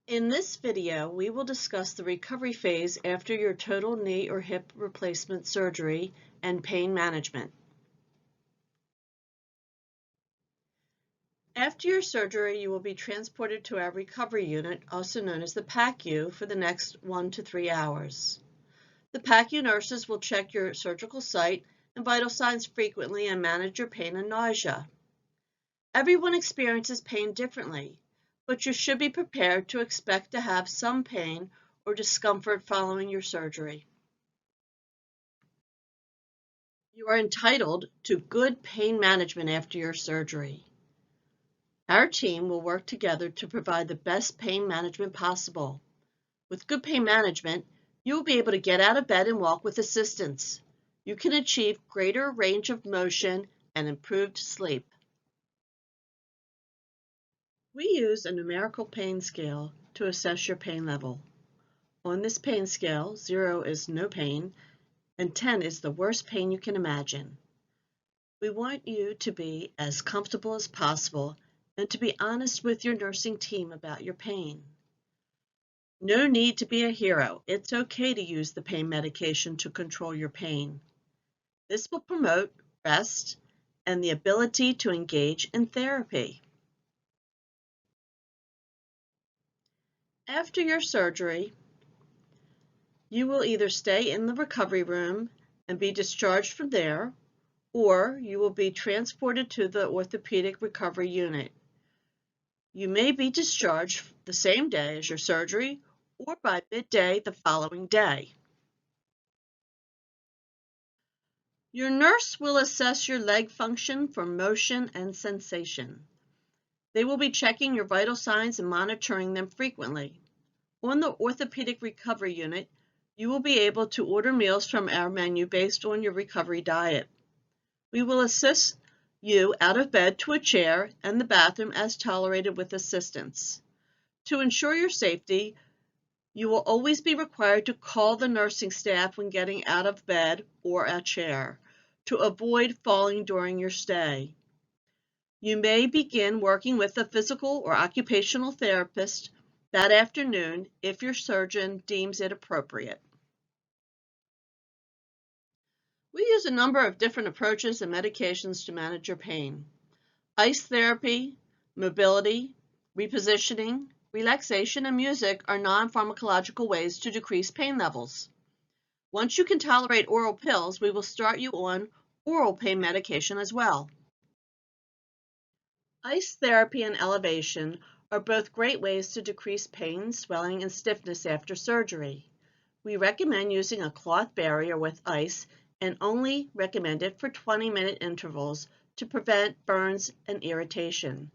In this video, we will discuss the recovery phase after your total knee or hip replacement surgery and pain management. After your surgery, you will be transported to our recovery unit, also known as the PACU, for the next 1 to 3 hours. The PACU nurses will check your surgical site and vital signs frequently and manage your pain and nausea. Everyone experiences pain differently, but you should be prepared to expect to have some pain or discomfort following your surgery. You are entitled to good pain management after your surgery. Our team will work together to provide the best pain management possible. With good pain management, you will be able to get out of bed and walk with assistance. You can achieve greater range of motion and improved sleep. We use a numerical pain scale to assess your pain level. On this pain scale, 0 is no pain, and 10 is the worst pain you can imagine. We want you to be as comfortable as possible and to be honest with your nursing team about your pain. No need to be a hero. It's okay to use the pain medication to control your pain. This will promote rest and the ability to engage in therapy. After your surgery, you will either stay in the recovery room and be discharged from there, or you will be transported to the orthopedic recovery unit. You may be discharged the same day as your surgery or by midday the following day. Your nurse will assess your leg function for motion and sensation. They will be checking your vital signs and monitoring them frequently. On the orthopedic recovery unit, you will be able to order meals from our menu based on your recovery diet. We will assist you out of bed to a chair and the bathroom as tolerated with assistance. To ensure your safety, you will always be required to call the nursing staff when getting out of bed or a chair to avoid falling during your stay. You may begin working with a physical or occupational therapist that afternoon if your surgeon deems it appropriate. We use a number of different approaches and medications to manage your pain. Ice therapy, mobility, repositioning, relaxation, and music are non-pharmacological ways to decrease pain levels. Once you can tolerate oral pills, we will start you on oral pain medication as well. Ice therapy and elevation are both great ways to decrease pain, swelling, and stiffness after surgery. We recommend using a cloth barrier with ice and only recommend it for 20-minute intervals to prevent burns and irritation.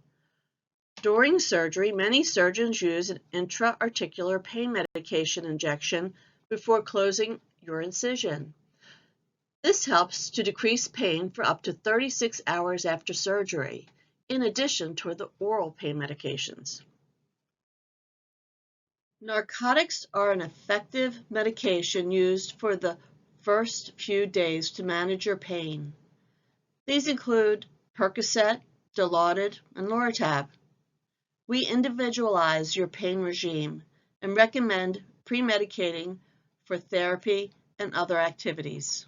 During surgery, many surgeons use an intra-articular pain medication injection before closing your incision. This helps to decrease pain for up to 36 hours after surgery, in addition to the oral pain medications. Narcotics are an effective medication used for the first few days to manage your pain. These include Percocet, Dilaudid, and Loratab. We individualize your pain regime and recommend pre-medicating for therapy and other activities.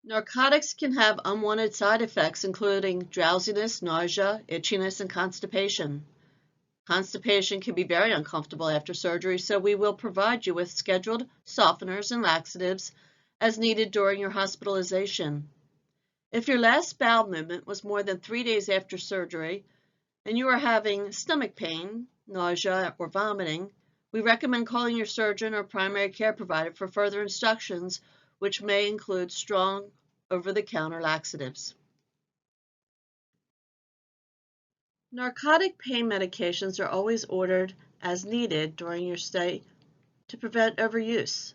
Narcotics can have unwanted side effects including drowsiness, nausea, itchiness, and constipation. Constipation can be very uncomfortable after surgery, so we will provide you with scheduled softeners and laxatives as needed during your hospitalization. If your last bowel movement was more than 3 days after surgery and you are having stomach pain, nausea, or vomiting, we recommend calling your surgeon or primary care provider for further instructions, which may include strong over-the-counter laxatives. Narcotic pain medications are always ordered as needed during your stay to prevent overuse.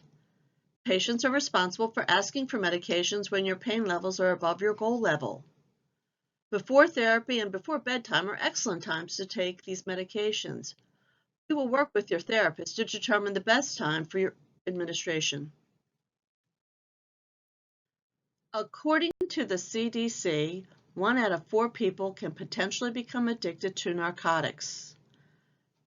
Patients are responsible for asking for medications when your pain levels are above your goal level. Before therapy and before bedtime are excellent times to take these medications. We will work with your therapist to determine the best time for your administration. According to the CDC, 1 out of 4 people can potentially become addicted to narcotics.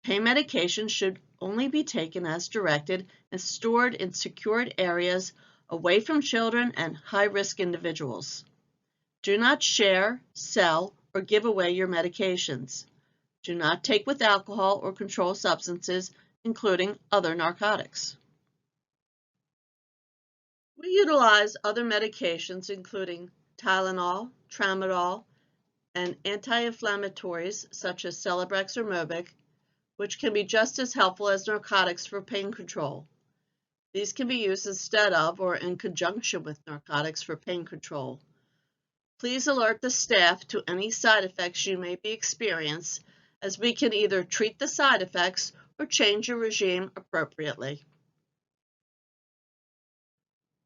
Pain medication should only be taken as directed and stored in secured areas away from children and high-risk individuals. Do not share, sell, or give away your medications. Do not take with alcohol or controlled substances, including other narcotics. We utilize other medications, including Tylenol, Tramadol, and anti-inflammatories such as Celebrex or Mobic, which can be just as helpful as narcotics for pain control. These can be used instead of or in conjunction with narcotics for pain control. Please alert the staff to any side effects you may be experiencing, as we can either treat the side effects or change your regime appropriately.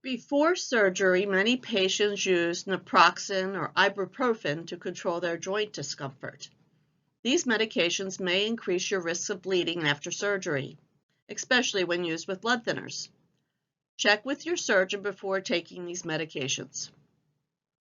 Before surgery, many patients use naproxen or ibuprofen to control their joint discomfort. These medications may increase your risk of bleeding after surgery, especially when used with blood thinners. Check with your surgeon before taking these medications.